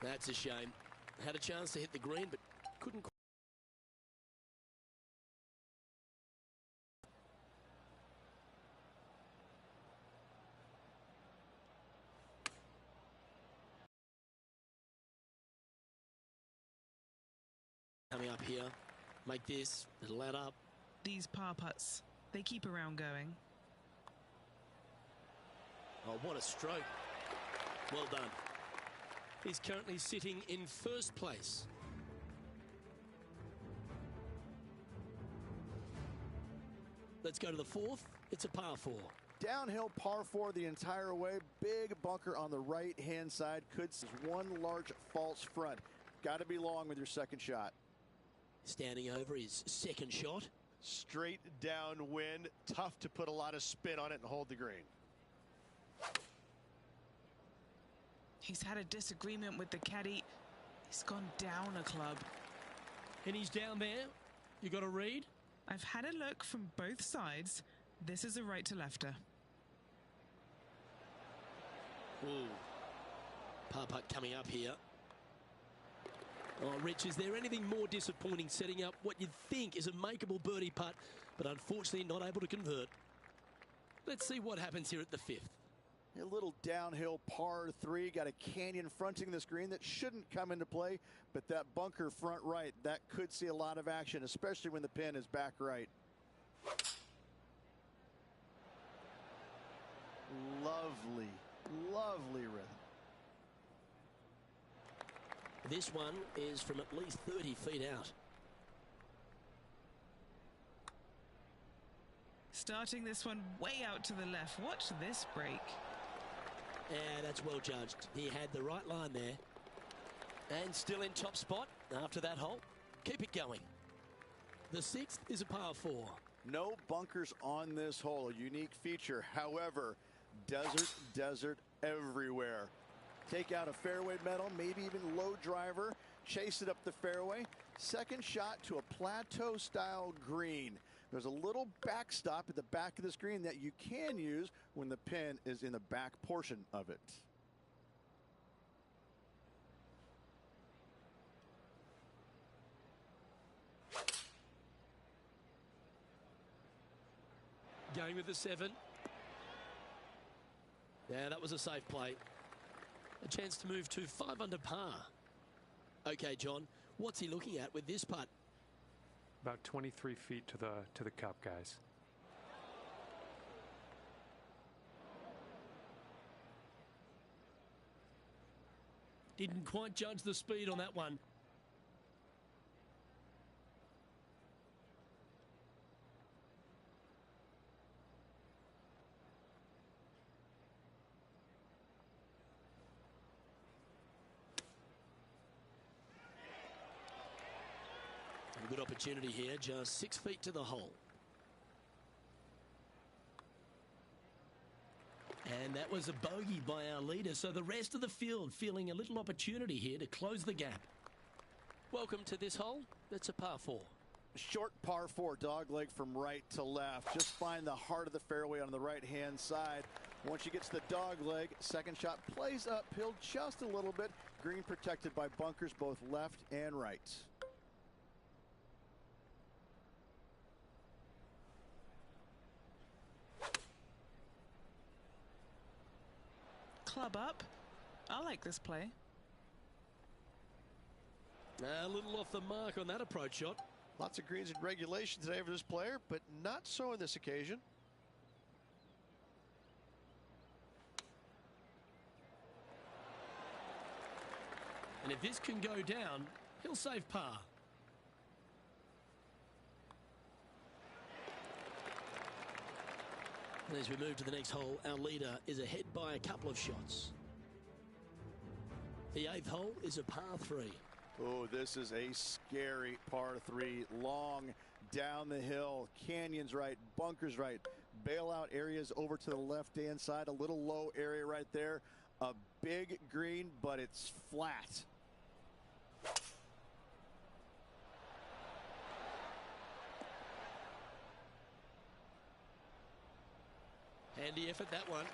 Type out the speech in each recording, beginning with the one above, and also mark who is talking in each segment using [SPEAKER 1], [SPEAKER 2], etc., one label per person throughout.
[SPEAKER 1] That's a shame. Had a chance to hit the green, but couldn't. Coming up here, make this, it'll add up.
[SPEAKER 2] These par putts, they keep a round going.
[SPEAKER 1] Oh, what a stroke. Well done. He's currently sitting in first place. Let's go to the fourth. It's a par 4.
[SPEAKER 3] Downhill par 4 the entire way. Big bunker on the right-hand side. Could see one large false front. Got to be long with your second shot.
[SPEAKER 1] Standing over his second shot.
[SPEAKER 4] Straight downwind. Tough to put a lot of spin on it and hold the green.
[SPEAKER 2] He's had a disagreement with the caddy. He's gone down a club.
[SPEAKER 1] And he's down there. You got a read?
[SPEAKER 2] I've had a look from both sides. This is a right to lefter.
[SPEAKER 1] Ooh. Par putt coming up here. Oh, Rich, is there anything more disappointing setting up what you'd think is a makeable birdie putt, but unfortunately not able to convert? Let's see what happens here at the 5th.
[SPEAKER 3] A little downhill par 3. Got a canyon fronting the screen that shouldn't come into play, but that bunker front right, that could see a lot of action, especially when the pin is back right. Lovely, lovely rhythm.
[SPEAKER 1] This one is from at least 30 feet out.
[SPEAKER 2] Starting this one way out to the left. Watch this break.
[SPEAKER 1] Yeah, that's well judged. He had the right line there. And still in top spot after that hole. Keep it going. The 6th is a par 4.
[SPEAKER 3] No bunkers on this hole. A unique feature. However, desert everywhere. Take out a fairway metal, maybe even low driver. Chase it up the fairway. Second shot to a plateau style green. There's a little backstop at the back of the screen that you can use when the pin is in the back portion of it.
[SPEAKER 1] Going with the 7. Yeah, that was a safe play. A chance to move to 5 under par. Okay, John, what's he looking at with this putt?
[SPEAKER 5] About 23 feet to the cup, guys.
[SPEAKER 1] Didn't quite judge the speed on that one. A good opportunity here, just 6 feet to the hole. And that was a bogey by our leader, so the rest of the field feeling a little opportunity here to close the gap. Welcome to this hole. That's a par 4.
[SPEAKER 3] Short par 4, dog leg from right to left. Just find the heart of the fairway on the right-hand side. Once you get to the dog leg, second shot plays uphill just a little bit. Green protected by bunkers both left and right.
[SPEAKER 2] Club up. I like this play.
[SPEAKER 1] A little off the mark on that approach shot.
[SPEAKER 4] Lots of greens in regulation today for this player, but not so on this occasion.
[SPEAKER 1] And if this can go down, he'll save par. And as we move to the next hole, our leader is ahead by a couple of shots. The 8th hole is a par 3.
[SPEAKER 3] Oh, this is a scary par 3. Long down the hill, canyons right, bunkers right, bailout areas over to the left-hand side, a little low area right there. A big green, but it's flat.
[SPEAKER 1] Handy effort, that one.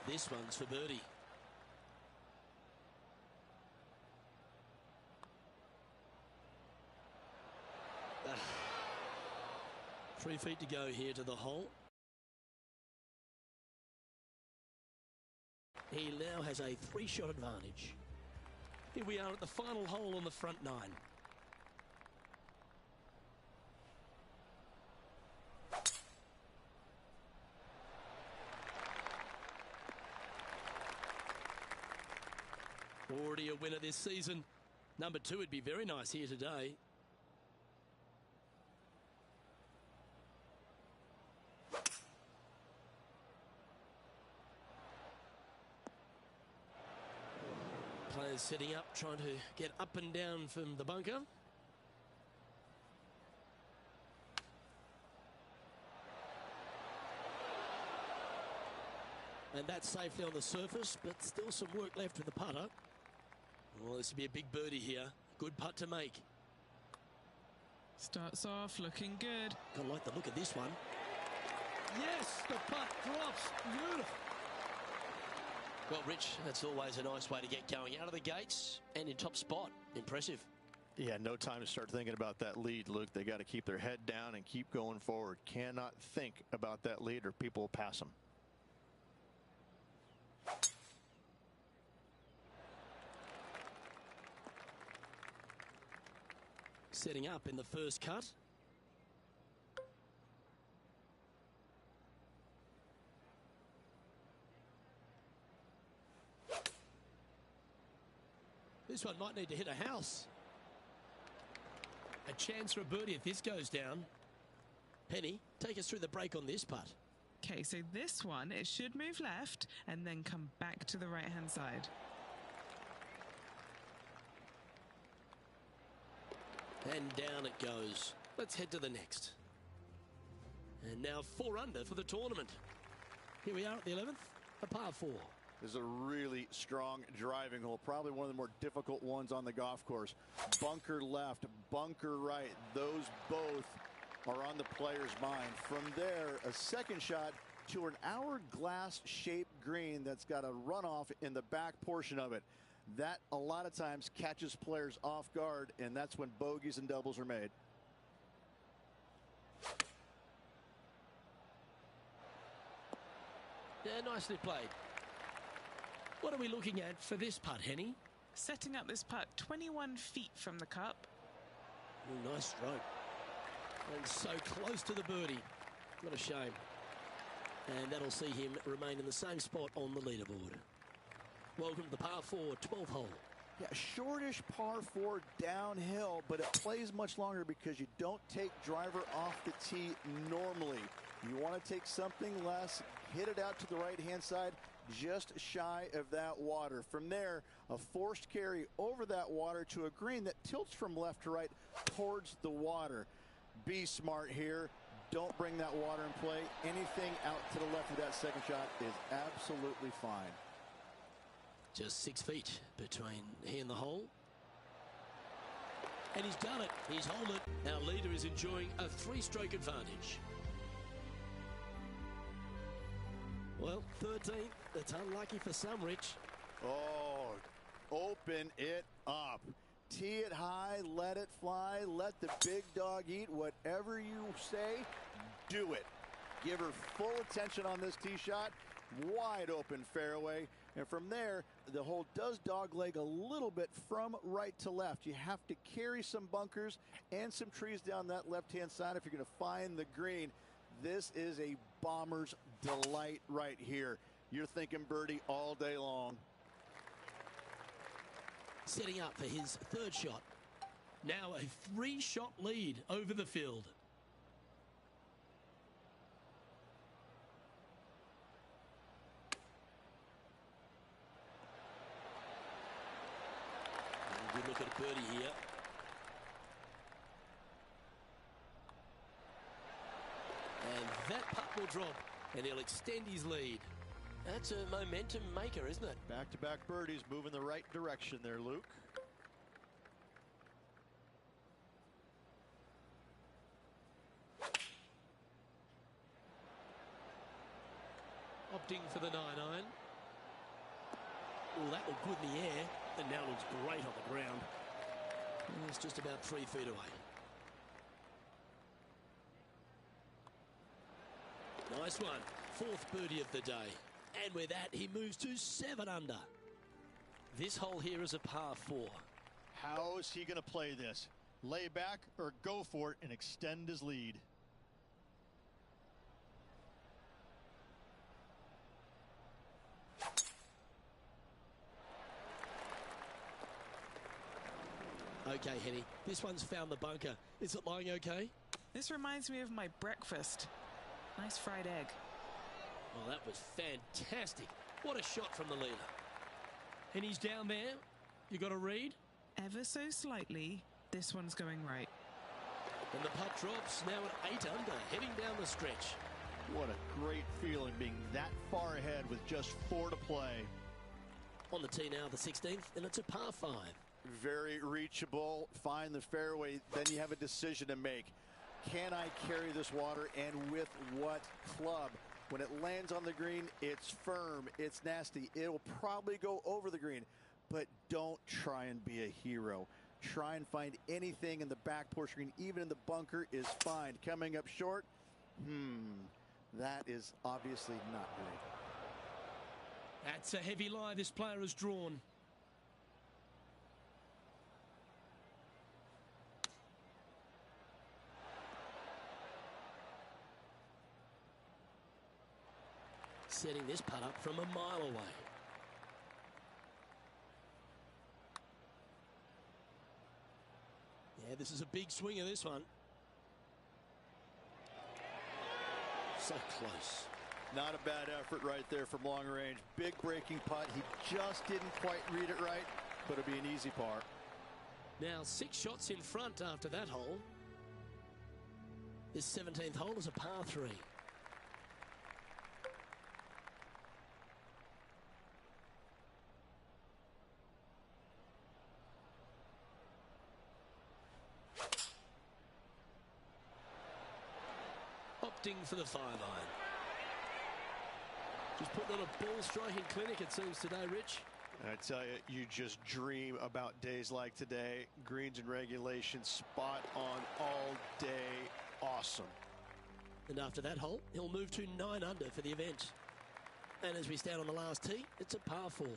[SPEAKER 1] This one's for birdie. 3 feet to go here to the hole. He now has a 3-shot advantage. Here we are at the final hole on the front 9. Already a winner this season. Number 2 would be very nice here today. Players setting up, trying to get up and down from the bunker. And that's safely on the surface, but still some work left with the putter. Well, this would be a big birdie here. Good putt to make.
[SPEAKER 2] Starts off looking good.
[SPEAKER 1] Gotta like the look of this one. Yes, the putt drops. Beautiful. Well, Rich, that's always a nice way to get going out of the gates and in top spot. Impressive.
[SPEAKER 4] Yeah, no time to start thinking about that lead, Luke. They got to keep their head down and keep going forward. Cannot think about that lead or people will pass them.
[SPEAKER 1] Setting up in the first cut. This one might need to hit a house. A chance for a birdie if this goes down. Penny, take us through the break on this putt.
[SPEAKER 2] Okay, so this one, it should move left and then come back to the right-hand side.
[SPEAKER 1] And down it goes. Let's head to the next. And now 4 under for the tournament. Here we are at the 11th, a par 4.
[SPEAKER 3] This is a really strong driving hole, probably one of the more difficult ones on the golf course. Bunker left, bunker right, those both are on the player's mind. From there, a second shot to an hourglass-shaped green that's got a runoff in the back portion of it. That a lot of times catches players off guard, and that's when bogeys and doubles are made.
[SPEAKER 1] Yeah, nicely played. What are we looking at for this putt, Henny?
[SPEAKER 2] Setting up this putt 21 feet from the cup.
[SPEAKER 1] Ooh, nice stroke. And so close to the birdie. What a shame. And that'll see him remain in the same spot on the leaderboard. Welcome to the par 4 12th hole.
[SPEAKER 3] Yeah, shortish par 4 downhill, but it plays much longer because you don't take driver off the tee normally. You want to take something less, hit it out to the right-hand side, just shy of that water. From there, a forced carry over that water to a green that tilts from left to right towards the water. Be smart here. Don't bring that water in play. Anything out to the left of that second shot is absolutely fine.
[SPEAKER 1] Just 6 feet between he and the hole. And he's done it. He's holed it. Our leader is enjoying a 3-stroke advantage. Well, 13th. That's unlucky for some, Rich.
[SPEAKER 3] Oh, open it up. Tee it high, let it fly, let the big dog eat. Whatever you say, do it. Give her full attention on this tee shot. Wide open fairway. And from there, the hole does dogleg a little bit from right to left. You have to carry some bunkers and some trees down that left-hand side if you're going to find the green. This is a bomber's delight right here. You're thinking birdie all day long.
[SPEAKER 1] Setting up for his 3rd shot. Now a 3-shot lead over the field. Good look at a birdie here. And that putt will drop, and he'll extend his lead. That's a momentum maker, isn't it?
[SPEAKER 4] Back-to-back birdies, moving the right direction there, Luke.
[SPEAKER 1] Opting for the 9-iron. Oh, that looked good in the air, and now looks great on the ground. It's just about 3 feet away. Nice one. Fourth birdie of the day. And with that, he moves to 7 under. This hole here is a par 4.
[SPEAKER 4] How is he going to play this? Lay back or go for it and extend his lead?
[SPEAKER 1] Okay, Henny, this one's found the bunker. Is it lying okay?
[SPEAKER 2] This reminds me of my breakfast. Nice fried egg.
[SPEAKER 1] Oh, that was fantastic. What a shot from the leader. And he's down there. You got a read?
[SPEAKER 2] Ever so slightly, this one's going right.
[SPEAKER 1] And the putt drops, now at 8 under, heading down the stretch.
[SPEAKER 4] What a great feeling being that far ahead with just 4 to play.
[SPEAKER 1] On the tee now, the 16th, and it's a par 5.
[SPEAKER 3] Very reachable. Find the fairway. Then you have a decision to make. Can I carry this water, and with what club? When it lands on the green, it's firm, it's nasty. It'll probably go over the green, but don't try and be a hero. Try and find anything in the back portion green, even in the bunker is fine. Coming up short, that is obviously not great.
[SPEAKER 1] That's a heavy lie this player has drawn. Setting this putt up from a mile away. Yeah, this is a big swinger, this one. So close.
[SPEAKER 3] Not a bad effort right there from long range. Big breaking putt. He just didn't quite read it right, but it'll be an easy par.
[SPEAKER 1] Now 6 shots in front after that hole. This 17th hole is a par 3. Opting for the 5 iron. Just putting on a ball striking clinic, it seems, today, Rich.
[SPEAKER 4] I tell you, you just dream about days like today. Greens and regulation, spot on all day. Awesome.
[SPEAKER 1] And after that hole, he'll move to 9 under for the event. And as we stand on the last tee, it's a par 4.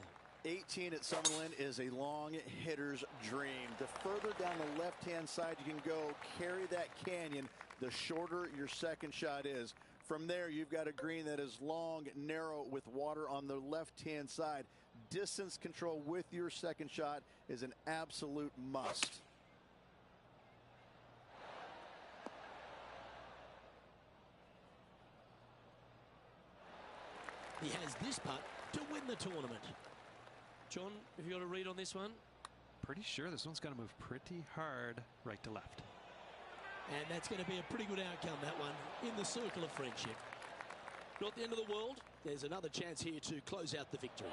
[SPEAKER 3] 18 at Summerlin is a long hitter's dream. The further down the left-hand side you can go, carry that canyon, the shorter your second shot is. From there, you've got a green that is long, narrow, with water on the left-hand side. Distance control with your second shot is an absolute must.
[SPEAKER 1] He has this putt to win the tournament. John, have you got a read on this one?
[SPEAKER 5] Pretty sure this one's going to move pretty hard right to left.
[SPEAKER 1] And that's going to be a pretty good outcome, that one, in the circle of friendship. Not the end of the world. There's another chance here to close out the victory.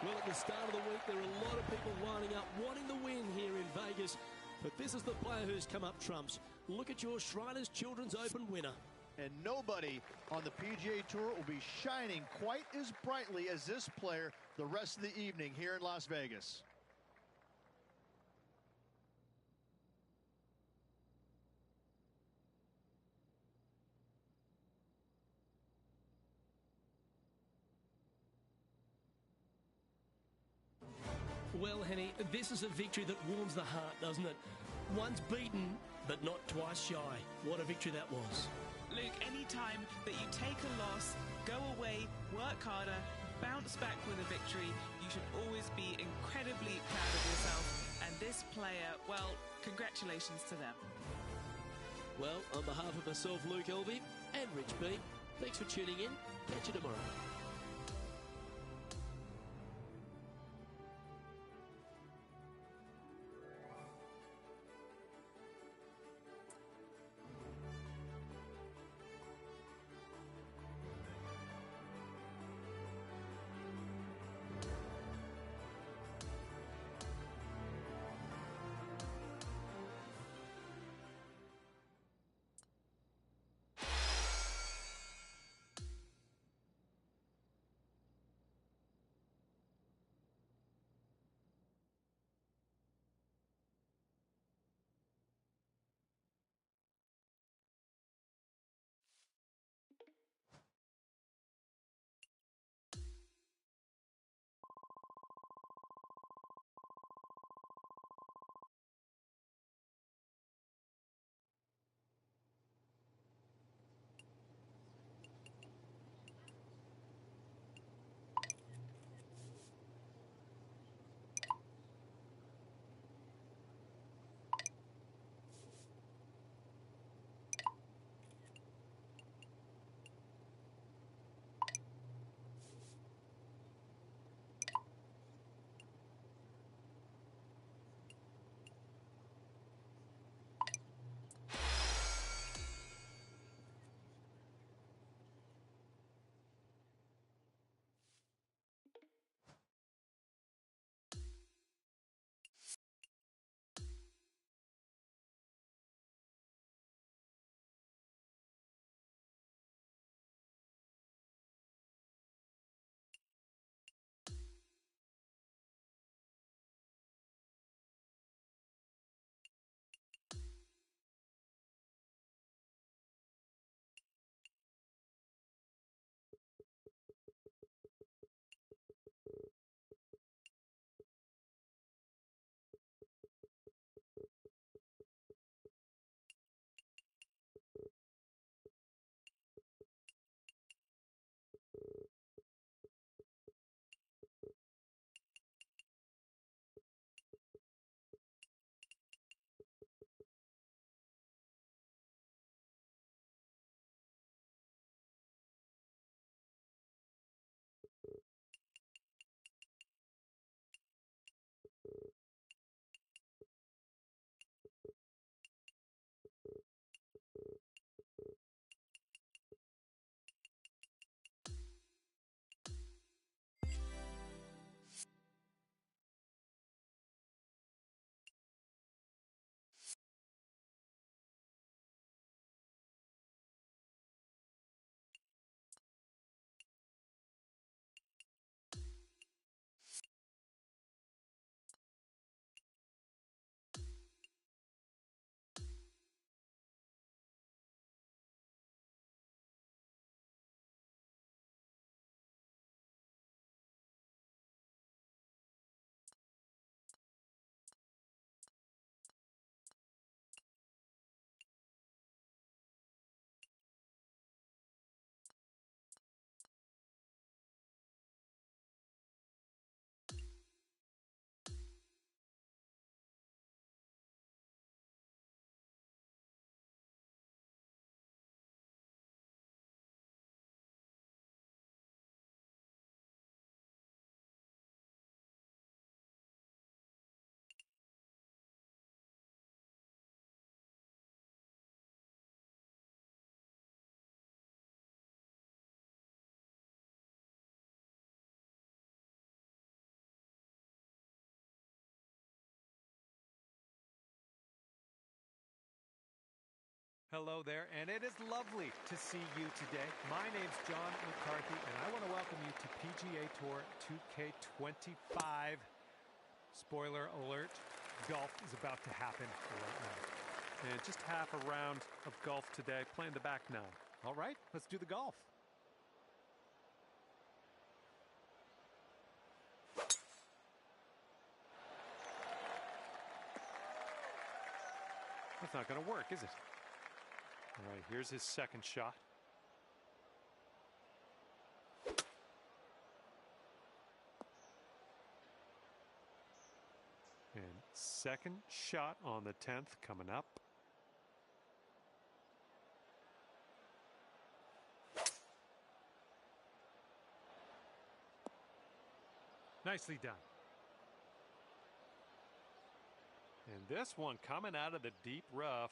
[SPEAKER 1] Well, at the start of the week, there are a lot of people lining up, wanting the win here in Vegas. But this is the player who's come up trumps. Look at your Shriners Children's Open winner.
[SPEAKER 4] And nobody on the PGA Tour will be shining quite as brightly as this player the rest of the evening here in Las Vegas.
[SPEAKER 1] Well, Henny, this is a victory that warms the heart, doesn't it? Once beaten, but not twice shy. What a victory that was.
[SPEAKER 2] Luke, any time that you take a loss, go away, work harder, bounce back with a victory, you should always be incredibly proud of yourself. And this player, well, congratulations to them.
[SPEAKER 1] Well, on behalf of myself, Luke Elvey, and Rich B, thanks for tuning in. Catch you tomorrow.
[SPEAKER 5] Hello there, and it is lovely to see you today. My name's John McCarthy, and I want to welcome you to PGA Tour 2K25. Spoiler alert, golf is about to happen right now. And just half a round of golf today, playing the back nine. All right, let's do the golf. That's not going to work, is it? All right, here's his second shot. And second shot on the 10th coming up. Nicely done. And this one coming out of the deep rough.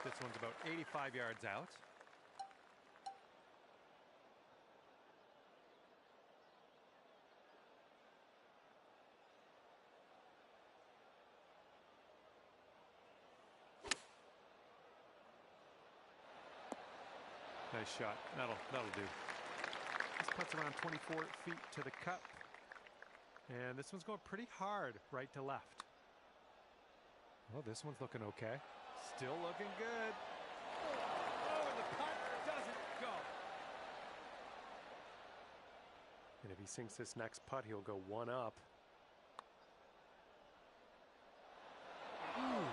[SPEAKER 5] This one's about 85 yards out. Nice shot. That'll do. This putt's around 24 feet to the cup. And this one's going pretty hard right to left. Well, this one's looking okay. Still looking good. Oh, and the putt doesn't go. And if he sinks this next putt, he'll go one up. Ooh.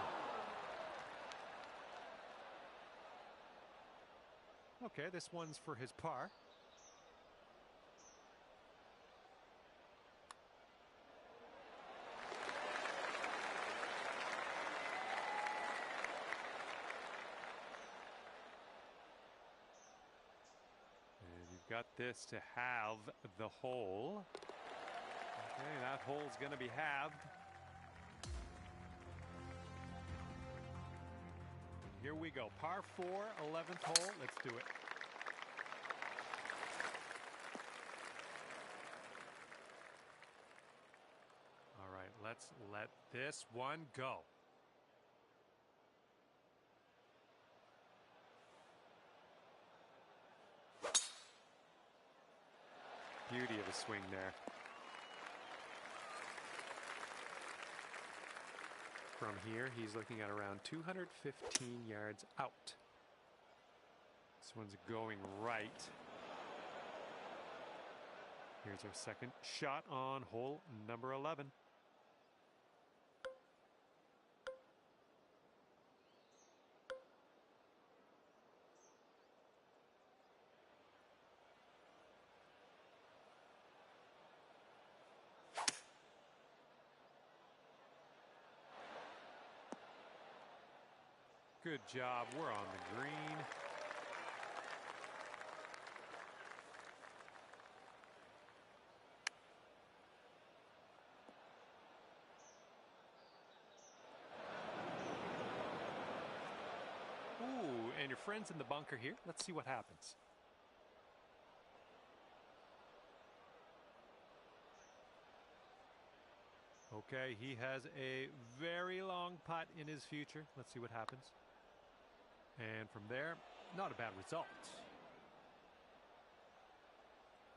[SPEAKER 5] Okay, this one's for his par. Got this to have the hole. Okay, that hole's going to be halved. Here we go. Par 4, 11th hole. Let's do it. All right, let's let this one go. Beauty of a swing there. From here, he's looking at around 215 yards out. This one's going right. Here's our second shot on hole number 11. Good job. We're on the green. Ooh, and your friend's in the bunker here. Let's see what happens. Okay, he has a very long putt in his future. Let's see what happens. And from there, not a bad result.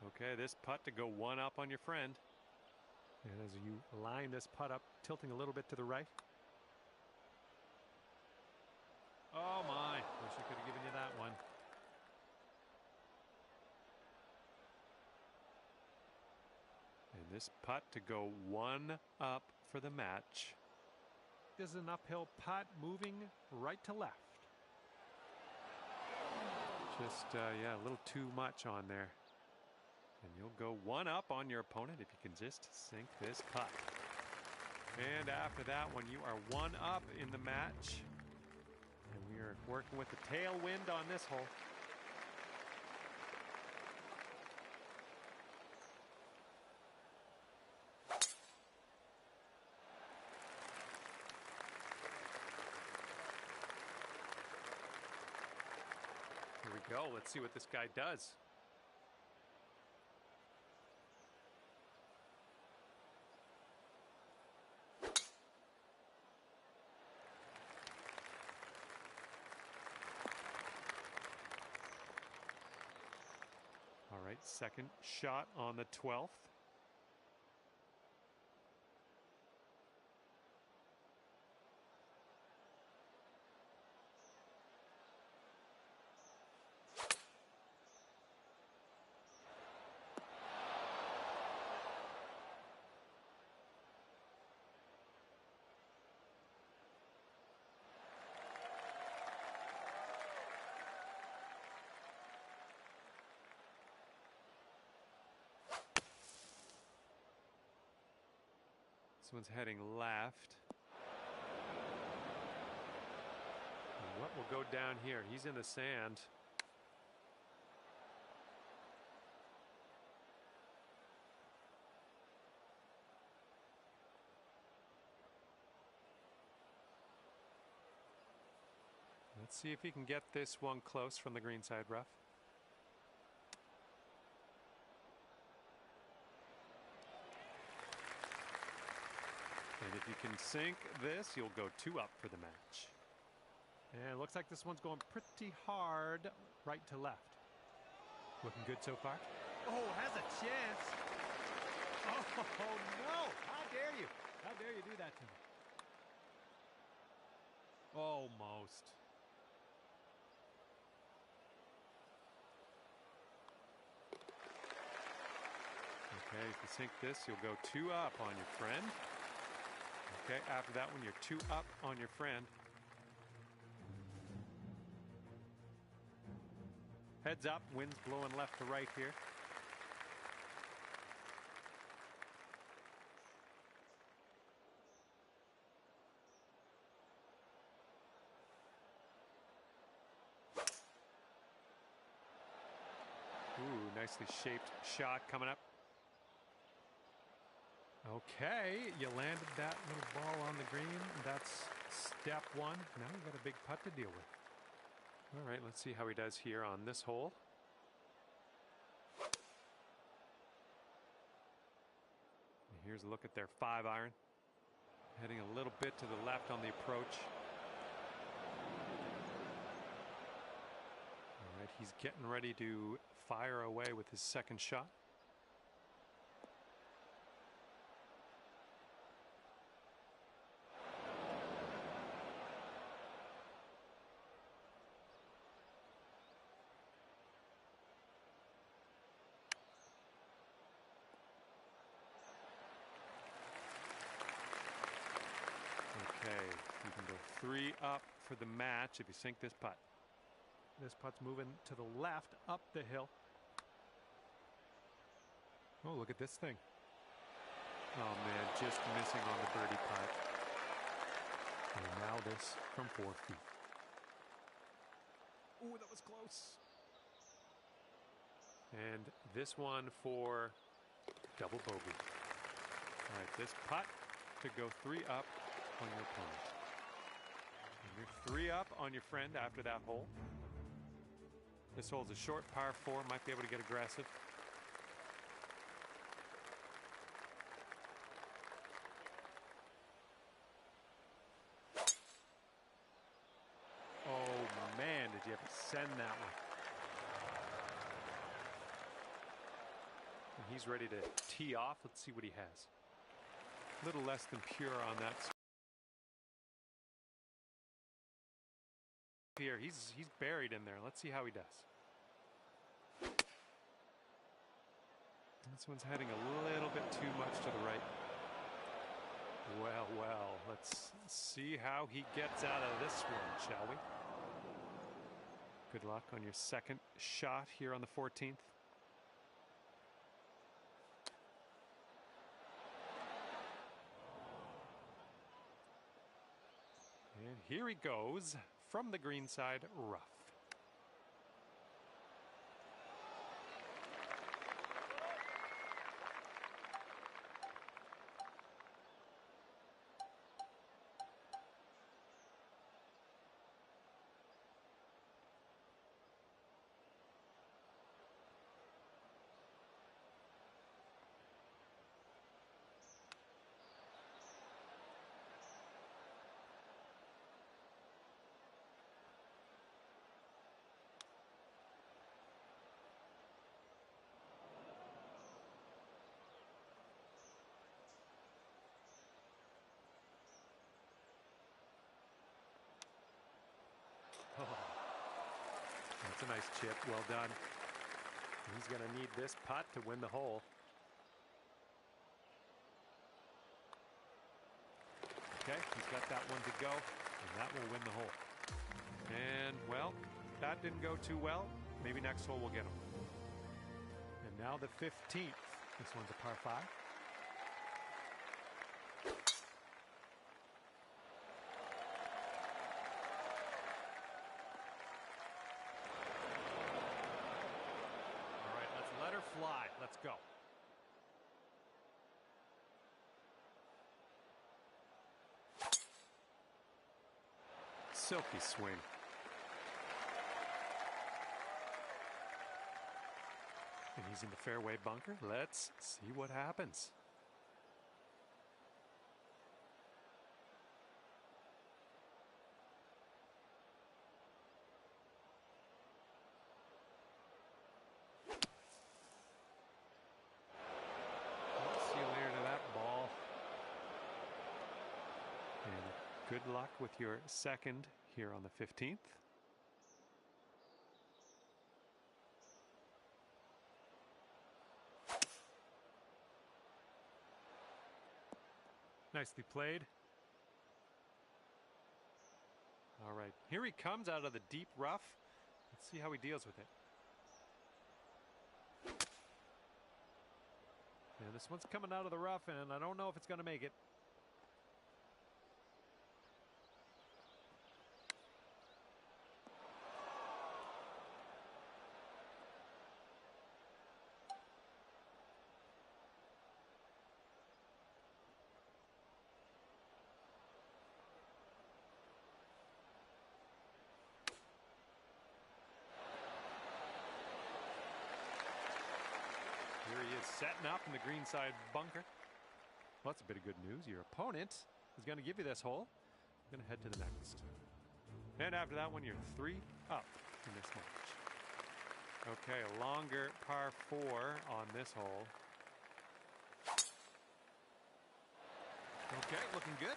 [SPEAKER 5] Okay, this putt to go one up on your friend. And as you line this putt up, tilting a little bit to the right. Oh my, wish I could have given you that one. And this putt to go one up for the match. This is an uphill putt moving right to left. Just, yeah, a little too much on there. And you'll go one up on your opponent if you can just sink this putt. And after that one, you are one up in the match. And we are working with the tailwind on this hole. go. Let's see what this guy does. All right, second shot on the 12th. This one's heading left. And what will go down here? He's in the sand. Let's see if he can get this one close from the greenside rough. And if you can sink this, you'll go 2 up for the match. And it looks like this one's going pretty hard right to left. Looking good so far. Oh, has a chance. Oh, no. How dare you? How dare you do that to me? Almost. Okay, if you sink this, you'll go 2 up on your friend. Okay, after that one, you're 2 up on your friend. Heads up, wind's blowing left to right here. Ooh, nicely shaped shot coming up. Okay, you landed that little ball on the green. That's step 1. Now we've got a big putt to deal with. All right, let's see how he does here on this hole. And here's a look at their 5-iron. Heading a little bit to the left on the approach. All right, he's getting ready to fire away with his second shot. Okay, you can go 3 up for the match if you sink this putt. This putt's moving to the left up the hill. Oh, look at this thing. Oh man, just missing on the birdie putt. And now this from 4 feet. Ooh, that was close. And this one for double bogey. All right, this putt to go 3 up on your opponent. And you're 3 up on your friend after that hole. This hole's a short par 4, might be able to get aggressive. Oh man, did you ever send that one? And he's ready to tee off. Let's see what he has. A little less than pure on that. Here, he's buried in there. Let's see how he does. This one's heading a little bit too much to the right. Well, let's see how he gets out of this one, shall we? Good luck on your second shot here on the 14th. And here he goes from the greenside rough. That's a nice chip. Well done. He's going to need this putt to win the hole. Okay, he's got that one to go, and that will win the hole. And, well, that didn't go too well. Maybe next hole will get him. And now the 15th. This one's a par 5. All right, let's let her fly. Let's go. Silky swing. And he's in the fairway bunker. Let's see what happens. Let's see you later to that ball. And good luck with your second here on the 15th. Nicely played. All right, here he comes out of the deep rough. Let's see how he deals with it. And this one's coming out of the rough, and I don't know if it's going to make it. Here he is setting up in the greenside bunker. Well, that's a bit of good news. Your opponent is going to give you this hole. You're going to head to the next. And after that one, you're 3 up in this match. Okay, a longer par 4 on this hole. Okay, looking good.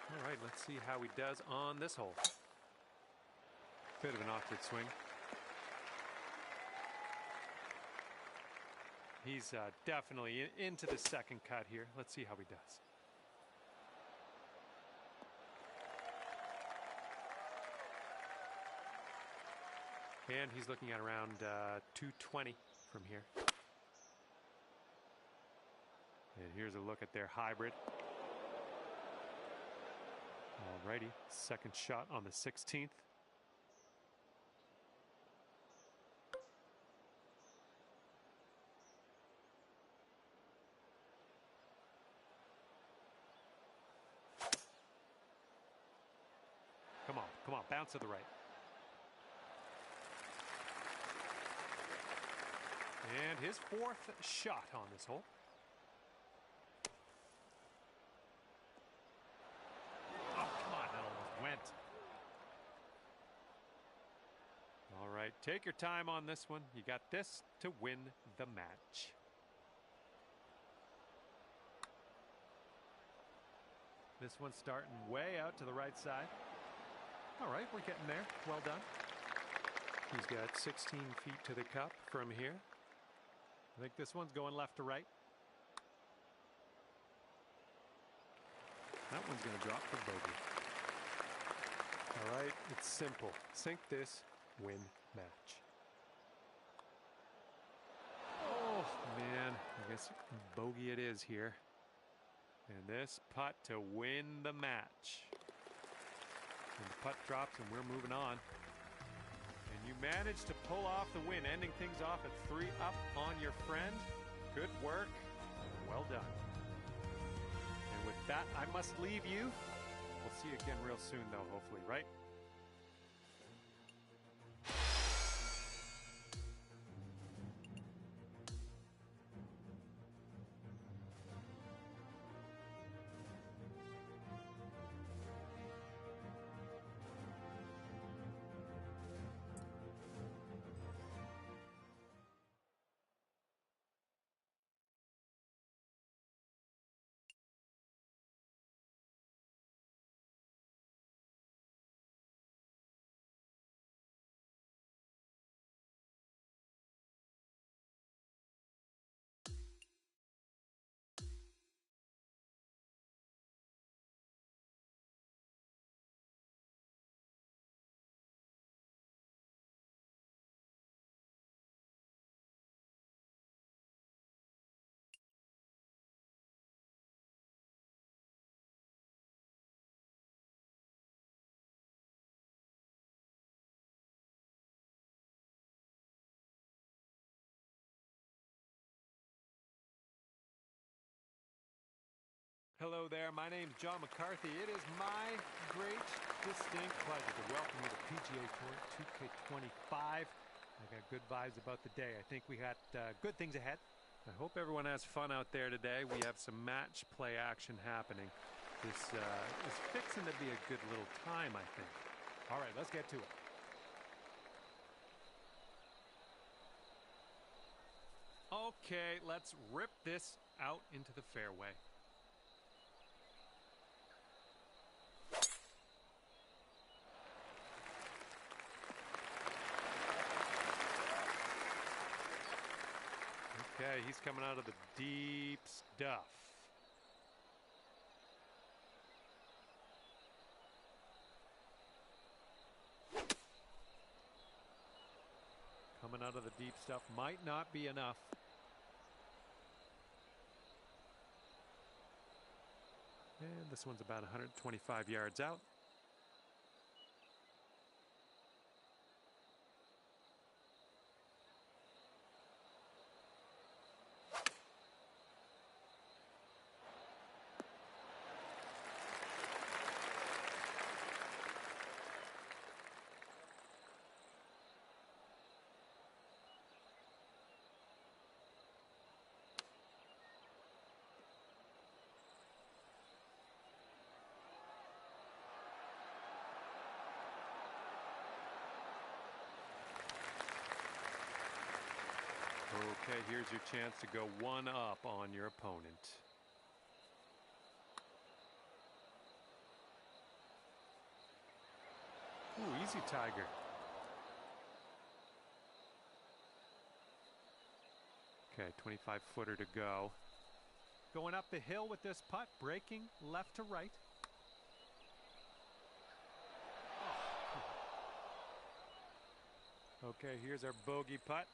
[SPEAKER 5] All right, let's see how he does on this hole. Bit of an awkward swing. He's definitely into the second cut here. Let's see how he does. And he's looking at around 220 from here. And here's a look at their hybrid. Alrighty, second shot on the 16th. Come on, bounce to the right. And his 4th shot on this hole. Oh, come on, that almost went. All right, take your time on this one. You got this to win the match. This one's starting way out to the right side. All right, we're getting there. Well done. He's got 16 feet to the cup from here. I think this one's going left to right. That one's going to drop for bogey. All right, it's simple. Sink this, win match. Oh, man. I guess bogey it is here. And this putt to win the match. And the putt drops and we're moving on. And you managed to pull off the win, ending things off at 3 up on your friend. Good work. Well done. And with that, I must leave you. We'll see you again real soon, though, hopefully, right? Hello there, my name's John McCarthy. It is my great, distinct pleasure to welcome you to PGA Tour 2K25. I got good vibes about the day. I think we got good things ahead. I hope everyone has fun out there today. We have some match play action happening. This is fixing to be a good little time, I think. All right, let's get to it. Okay, let's rip this out into the fairway. Okay, he's coming out of the deep stuff. Coming out of the deep stuff might not be enough. And this one's about 125 yards out. Okay, here's your chance to go one up on your opponent. Ooh, easy, Tiger. Okay, 25-footer to go. Going up the hill with this putt, breaking left to right. Okay, here's our bogey putt.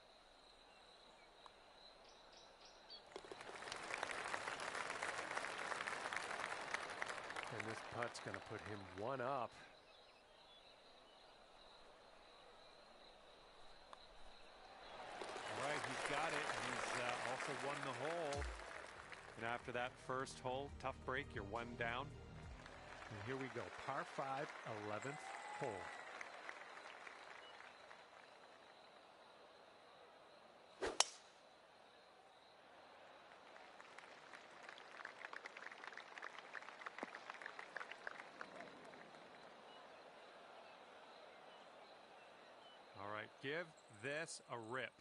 [SPEAKER 5] And this putt's going to put him one up. All right, he's got it. He's also won the hole. And after that first hole, tough break, you're one down. And here we go, par 5, 11th hole. All right, give this a rip.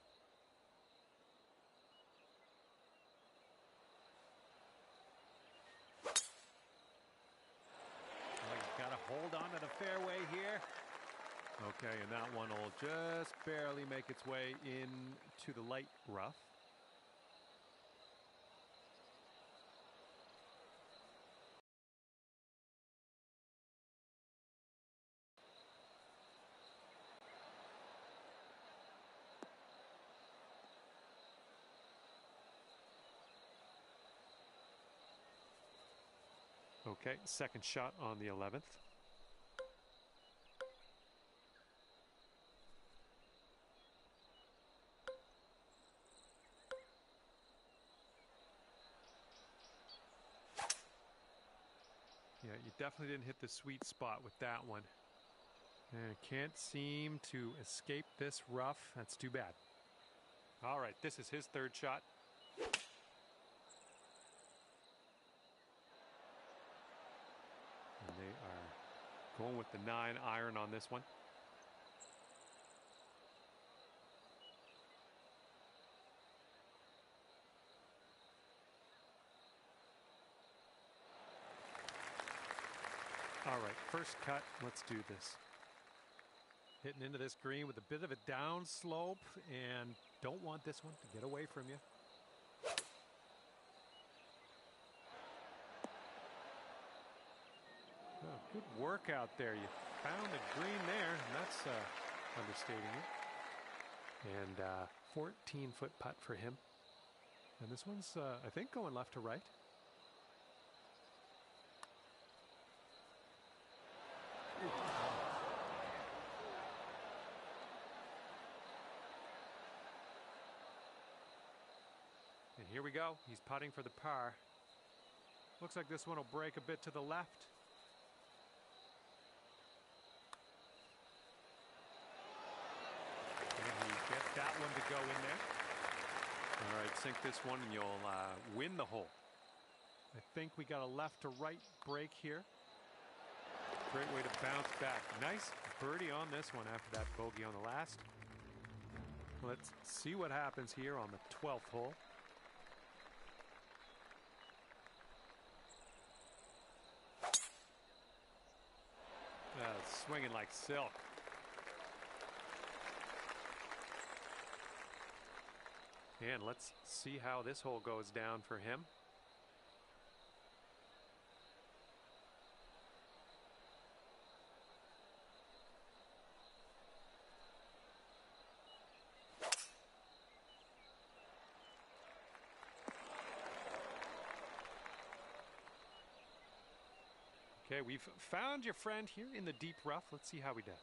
[SPEAKER 5] Got to hold on to the fairway here. Okay, and that one will just barely make its way into the light rough. Okay, second shot on the 11th. Yeah, you definitely didn't hit the sweet spot with that one. And can't seem to escape this rough. That's too bad. All right, this is his third shot. And they are going with the 9-iron on this one. All right, first cut, let's do this. Hitting into this green with a bit of a down slope, and don't want this one to get away from you. Oh, good work out there. You found the green there, and that's understating it. And 14-foot putt for him. And this one's, I think, going left to right. And here we go. He's putting for the par. Looks like this one will break a bit to the left. And he gets that one to go in there. All right, sink this one and you'll win the hole. I think we got a left to right break here. Great way to bounce back. Nice birdie on this one after that bogey on the last. Let's see what happens here on the 12th hole. Swinging like silk. And let's see how this hole goes down for him. Okay, we've found your friend here in the deep rough. Let's see how he does.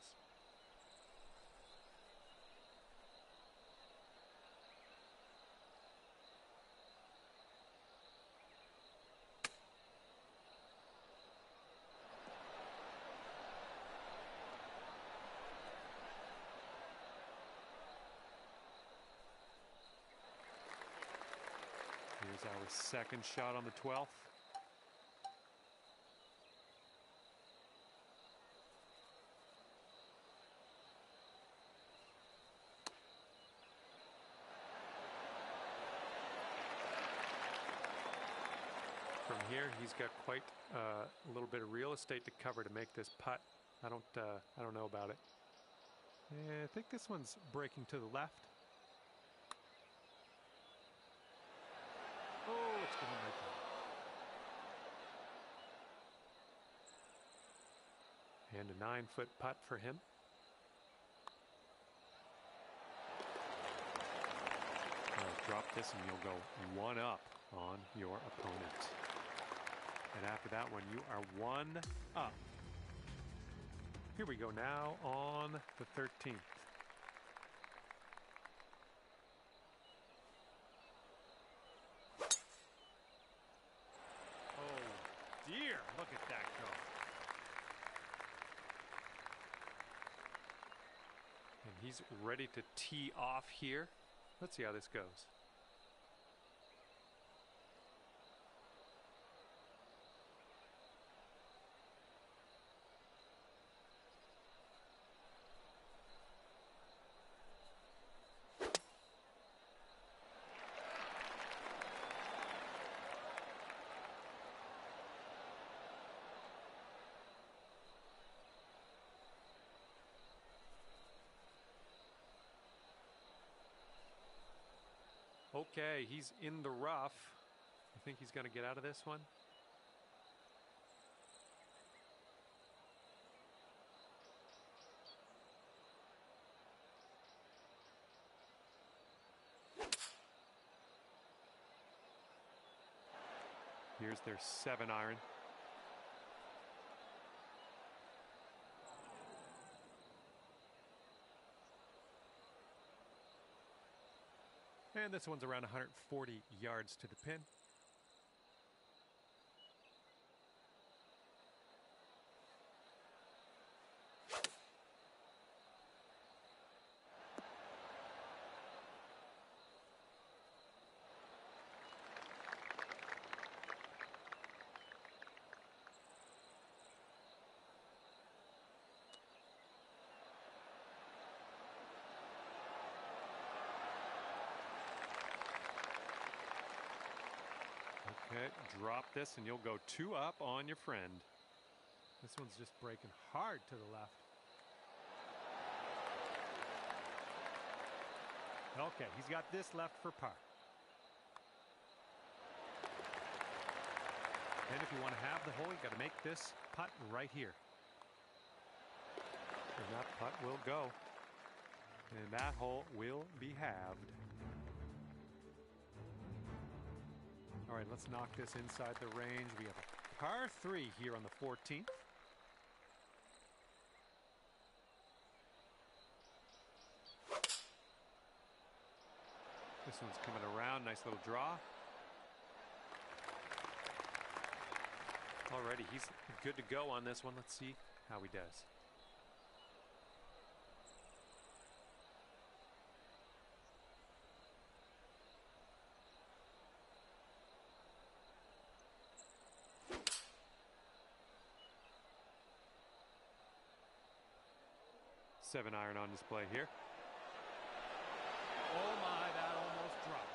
[SPEAKER 5] Here's our second shot on the 12th. From here, he's got quite a little bit of real estate to cover to make this putt. I don't know about it. I think this one's breaking to the left. Oh, it's going right there. And a 9-foot putt for him. Drop this and you'll go 1 up on your opponent. And after that one, you are 1 up. Here we go now on the 13th. Oh dear, look at that go. And he's ready to tee off here. Let's see how this goes. Okay, he's in the rough. I think he's going to get out of this one. Here's their 7-iron. And this one's around 140 yards to the pin. Okay, drop this and you'll go 2 up on your friend. This one's just breaking hard to the left. Okay, he's got this left for par. And if you want to have the hole, you got to make this putt right here. And that putt will go. And that hole will be halved. All right, let's knock this inside the range. We have a par 3 here on the 14th. This one's coming around, nice little draw. Already, he's good to go on this one. Let's see how he does. Seven iron on display here. Oh my, that almost dropped.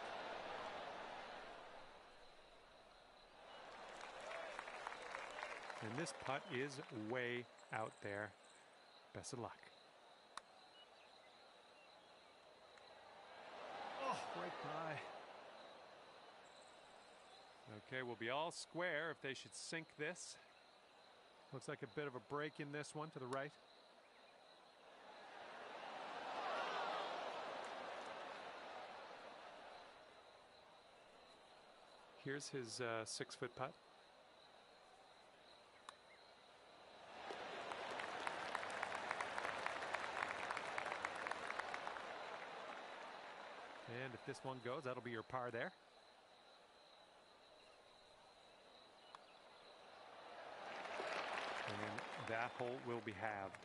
[SPEAKER 5] And this putt is way out there. Best of luck. Oh, right by. Okay, we'll be all square if they should sink this. Looks like a bit of a break in this one to the right. Here's his 6-foot putt. And if this one goes, that'll be your par there. And that hole will be halved.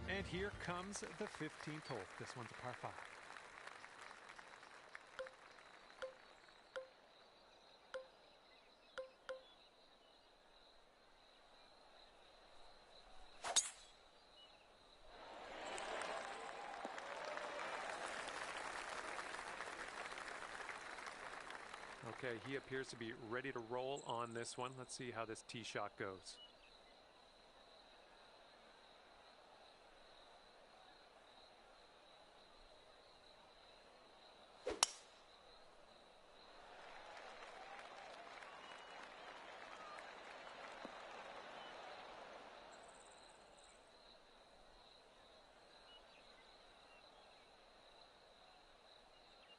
[SPEAKER 5] And here comes the 15th hole. This one's a par 5. Okay, he appears to be ready to roll on this one. Let's see how this tee shot goes.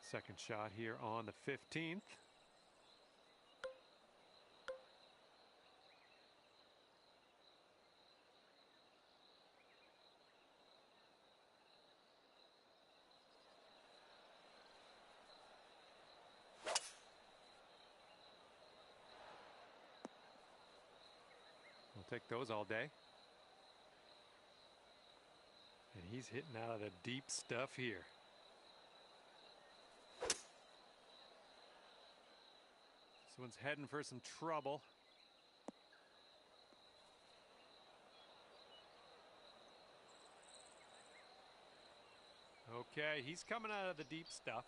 [SPEAKER 5] Second shot here on the 15th. We'll take those all day. And he's hitting out of the deep stuff here. This one's heading for some trouble. Okay, he's coming out of the deep stuff.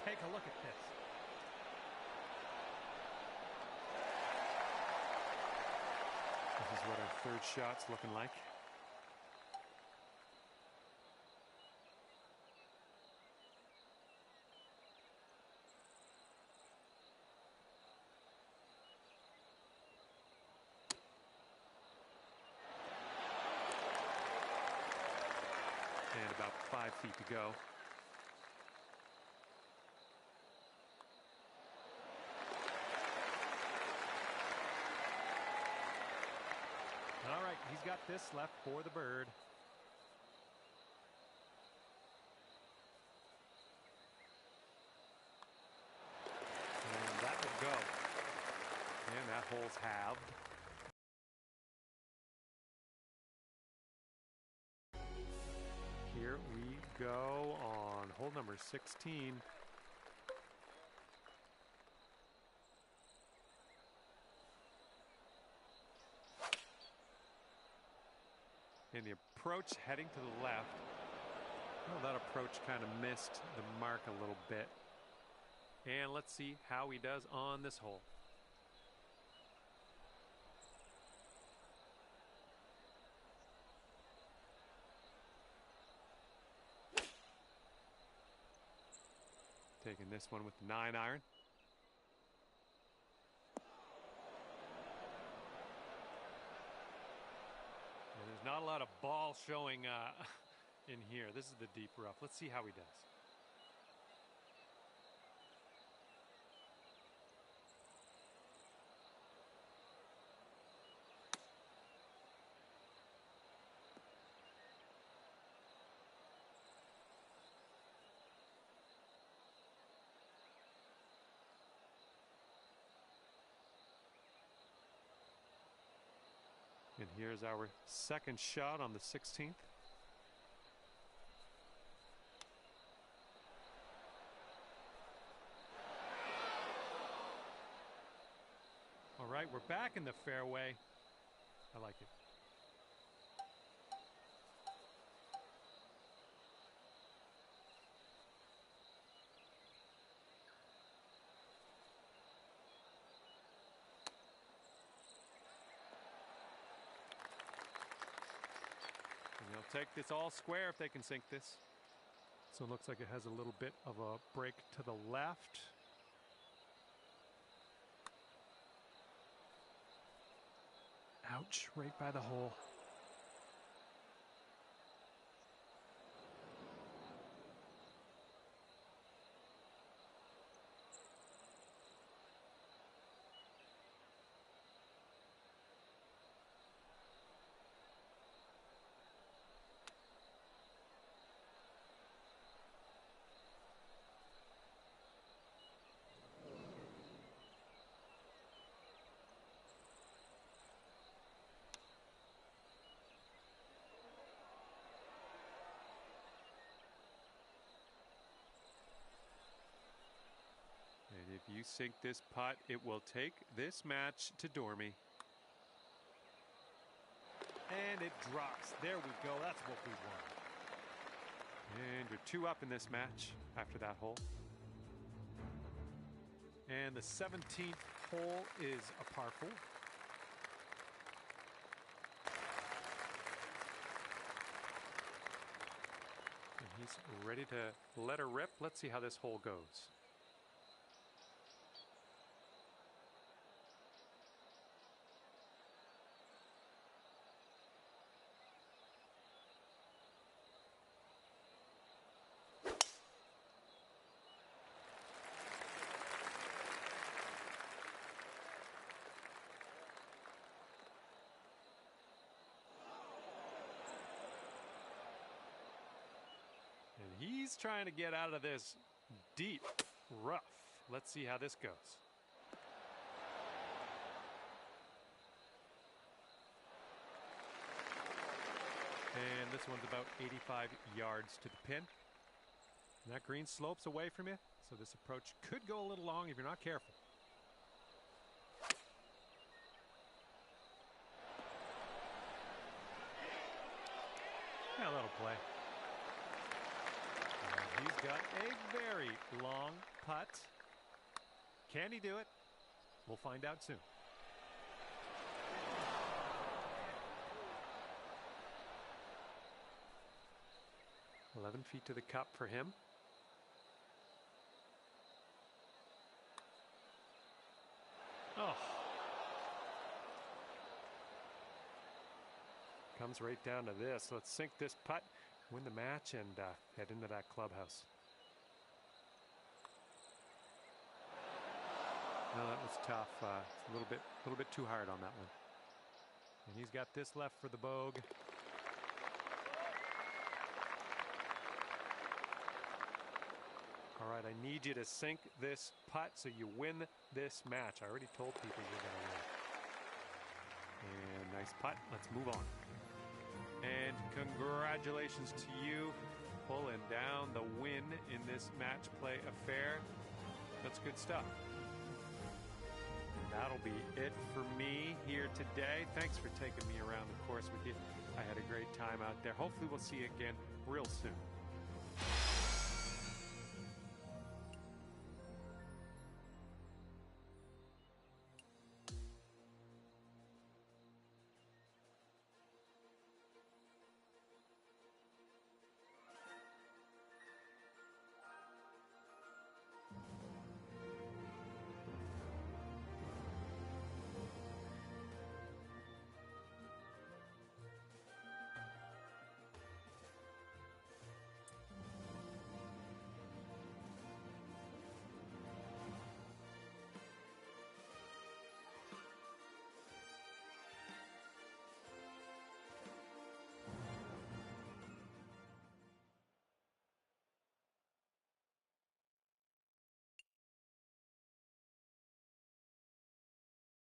[SPEAKER 5] Take a look at this. This is what our third shot's looking like. And about 5 feet to go. All right, he's got this left for the bird. And that will go. And that hole's halved. Here we go on hole number 16. And the approach heading to the left. Well, that approach kind of missed the mark a little bit. And let's see how he does on this hole. Taking this one with the 9 iron. There's not Not a lot of ball showing in here. This is the deep rough. Let's see how he does. And here's our second shot on the 16th. All right, we're back in the fairway. I like it. They'll take this all square if they can sink this. So it looks like it has a little bit of a break to the left. Ouch, right by the hole. If you sink this putt, it will take this match to Dormy. And it drops. There we go. That's what we want. And you're 2 up in this match after that hole. And the 17th hole is a par 4. And he's ready to let her rip. Let's see how this hole goes. He's trying to get out of this deep rough. Let's see how this goes. And this one's about 85 yards to the pin. And that green slopes away from you, so this approach could go a little long if you're not careful. Yeah, that'll play. He's got a very long putt. Can he do it? We'll find out soon. "11 feet to the cup for him. Oh. Comes right down to this. Let's sink this putt, win the match, and head into that clubhouse. No, that was tough. A little bit too hard on that one. And he's got this left for the bogey. All right, I need you to sink this putt so you win this match. I already told people you're going to win. And nice putt. Let's move on. And congratulations to you pulling down the win in this match play affair. That's good stuff. And that'll be it for me here today. Thanks for taking me around the course with you. I had a great time out there. Hopefully we'll see you again real soon.